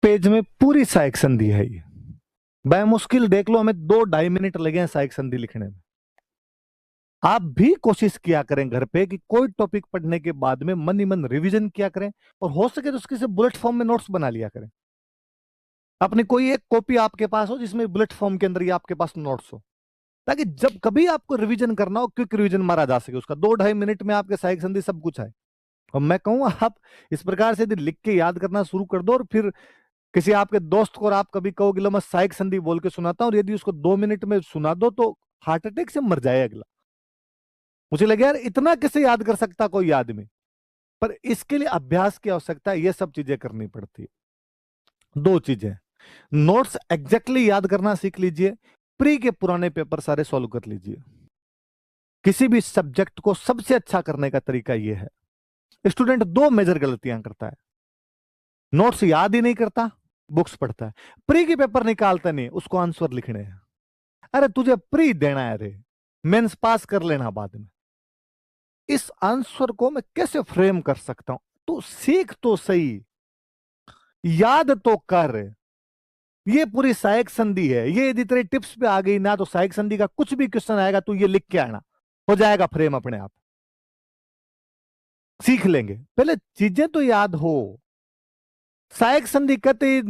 Page में पूरी सहायक संधि है ये। मुश्किल देख लो, हमें 2-2.5 मिनट लगे हैं सहायक संधि लिखने में। आप भी कोशिश किया करें घर पे कि कोई टॉपिक पढ़ने के बाद में मन ही मन रिवीजन किया करें, और हो सके तो उसके से बुलेट फॉर्म में नोट्स बना लिया करें। अपनी कोई एक कॉपी आपके पास हो जिसमें बुलेट फॉर्म के अंदर ही आपके पास नोट्स हो, ताकि जब कभी आपको रिवीजन करना हो क्विक रिवीजन मारा जा सके उसका। 2-2.5 मिनट में आपके सहायक संधि सब कुछ है। और मैं कहूँ आप इस प्रकार से यदि लिख के याद करना शुरू कर दो, और फिर किसी आपके दोस्त को और आप कभी कहोगे लो मैं सहायक संधि बोल के सुनाता हूं, और यदि उसको 2 मिनट में सुना दो तो हार्ट अटैक से मर जाए अगला। मुझे लगे यार इतना कैसे याद कर सकता कोई आदमी, पर इसके लिए अभ्यास की आवश्यकता है, ये सब चीजें करनी पड़ती है। दो चीजें, नोट्स एग्जैक्टली याद करना सीख लीजिए, प्री के पुराने पेपर सारे सॉल्व कर लीजिए। किसी भी सब्जेक्ट को सबसे अच्छा करने का तरीका यह है। स्टूडेंट दो मेजर गलतियां करता है, नोट्स याद ही नहीं करता, बुक्स पढ़ता है। प्री के पेपर निकालता नहीं, उसको आंसर लिखने हैं। अरे तुझे प्री देना है रे, मेंस पास कर लेना बाद में। इस आंसर को मैं कैसे फ्रेम कर सकता हूं, तो सीख तो सही, याद तो कर। ये पूरी सहायक संधि है, ये यदि तेरे टिप्स पे आ गई ना, तो सहायक संधि का कुछ भी क्वेश्चन आएगा तू ये लिख के आना, हो जाएगा फ्रेम अपने आप। सीख लेंगे, पहले चीजें तो याद हो। सहायक संधि कहते ही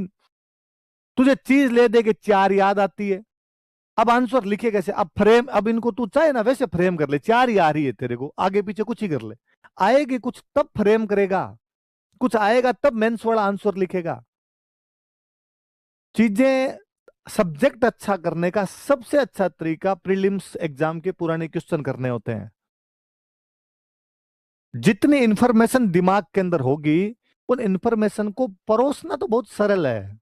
तुझे चीज ले दे के चार याद आती है, अब आंसर लिखे कैसे? अब फ्रेम, अब इनको तू चाहे ना वैसे फ्रेम कर ले, चार ही आ रही है तेरे को, आगे पीछे कुछ ही कर ले। आएगी कुछ तब फ्रेम करेगा, कुछ आएगा तब मेंस वाला आंसर लिखेगा। चीजें, सब्जेक्ट अच्छा करने का सबसे अच्छा तरीका प्रीलिम्स एग्जाम के पुराने क्वेश्चन करने होते हैं। जितनी इंफॉर्मेशन दिमाग के अंदर होगी, उन इंफॉर्मेशन को परोसना तो बहुत सरल है।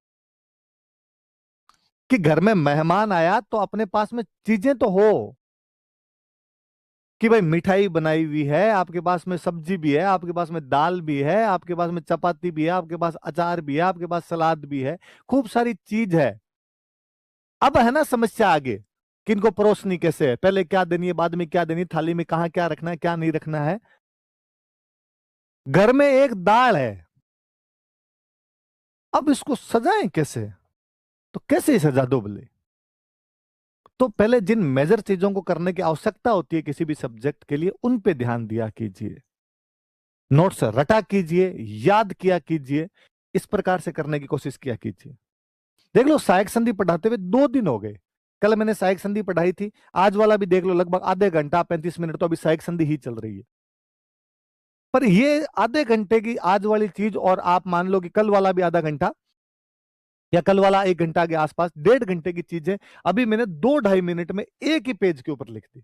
कि घर में मेहमान आया तो अपने पास में चीजें तो हो, कि भाई मिठाई बनाई हुई है, आपके पास में सब्जी भी है, आपके पास में दाल भी है, आपके पास में चपाती भी है, आपके पास अचार भी है, आपके पास सलाद भी है, खूब सारी चीज है। अब है ना समस्या आगे, किनको परोसनी कैसे है, पहले क्या देनी है, बाद में क्या देनी, थाली में कहां क्या रखना है, क्या नहीं रखना है। घर में एक दाल है, अब इसको सजाएं कैसे, तो कैसे सजा दो बोले। तो पहले जिन मेजर चीजों को करने की आवश्यकता होती है किसी भी सब्जेक्ट के लिए, उन पे ध्यान दिया कीजिए। नोट्स रटा कीजिए, याद किया कीजिए, इस प्रकार से करने की कोशिश किया कीजिए। देख लो सहायक संधि पढ़ाते हुए 2 दिन हो गए, कल मैंने सहायक संधि पढ़ाई थी, आज वाला भी देख लो लगभग आधे घंटा 35 मिनट तो अभी सहायक संधि ही चल रही है। पर ये आधे घंटे की आज वाली चीज, और आप मान लो कि कल वाला भी आधा घंटा या कल वाला 1 घंटा के आसपास, 1.5 घंटे की चीजें अभी मैंने 2-2.5 मिनट में एक ही पेज के ऊपर लिख दी,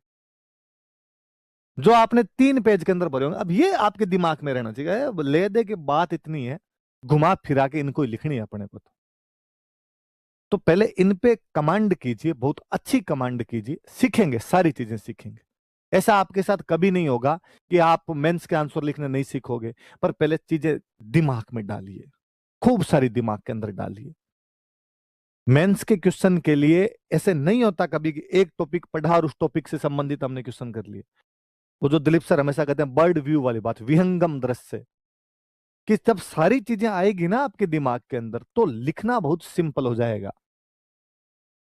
जो आपने 3 पेज के अंदर भरे होंगे। अब ये आपके दिमाग में रहना चाहिए, ले दे के बात इतनी है, घुमा फिरा के इनको ही लिखनी है अपने को। तो पहले इन पे कमांड कीजिए, बहुत अच्छी कमांड कीजिए, सीखेंगे, सारी चीजें सीखेंगे। ऐसा आपके साथ कभी नहीं होगा कि आप मेंस के आंसर लिखने नहीं सीखोगे, पर पहले चीजें दिमाग में डालिए, खूब सारी दिमाग के अंदर डालिए। मेंस के क्वेश्चन के लिए ऐसे नहीं होता कभी कि एक टॉपिक पढ़ा और उस टॉपिक से संबंधित हमने क्वेश्चन कर लिए। वो जो दिलीप सर हमेशा कहते हैं बर्ड व्यू वाली बात, विहंगम दृश्य, कि जब सारी चीजें आएगी ना आपके दिमाग के अंदर, तो लिखना बहुत सिंपल हो जाएगा।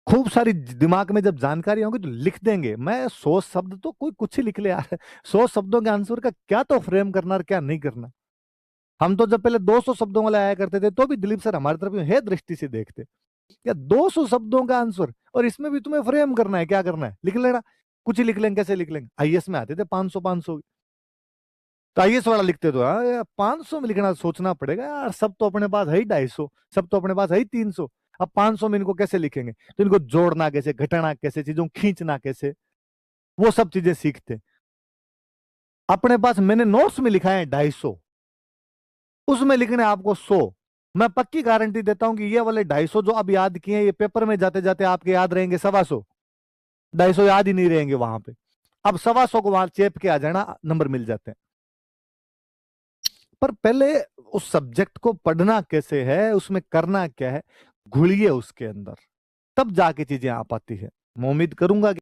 खूब सारी दिमाग में जब जानकारी होगी तो लिख देंगे। मैं 100 शब्द तो कोई कुछ ही लिख ले यार, 100 शब्दों के आंसर का क्या तो फ्रेम करना और क्या नहीं करना। हम तो जब पहले 200 शब्दों वाले आया करते थे, तो भी दिलीप सर हमारी तरफ है दृष्टि से देखते, या 200 शब्दों का आंसर, और इसमें भी तुम्हें फ्रेम करना है, क्या करना है, लिख लेना। कुछ ही लिख लेंगे, कैसे लिख लेंगे। आईएएस में आते थे 500 तो आईएएस वाला लिखते तो 500 में लिखना सोचना पड़ेगा यार, सब तो अपने पास है ही 250, सब तो अपने पास है ही 300, अब 500 में इनको कैसे लिखेंगे, तो इनको जोड़ना कैसे, घटाना कैसे, चीजों खींचना कैसे, वो सब चीजें सीखते। अपने पास मैंने नोट्स में लिखा है 250, उसमें लिखने आपको 100। मैं पक्की गारंटी देता हूं कि ये वाले 250 जो अब याद किए हैं, ये पेपर में जाते जाते आपके याद रहेंगे 125, 250 याद ही नहीं रहेंगे वहां पे। अब 125 को वहां चेप के आ जाना, नंबर मिल जाते हैं। पर पहले उस सब्जेक्ट को पढ़ना कैसे है, उसमें करना क्या है, घुलिए उसके अंदर, तब जाके चीजें आ पाती है। मैं उम्मीद करूंगा कि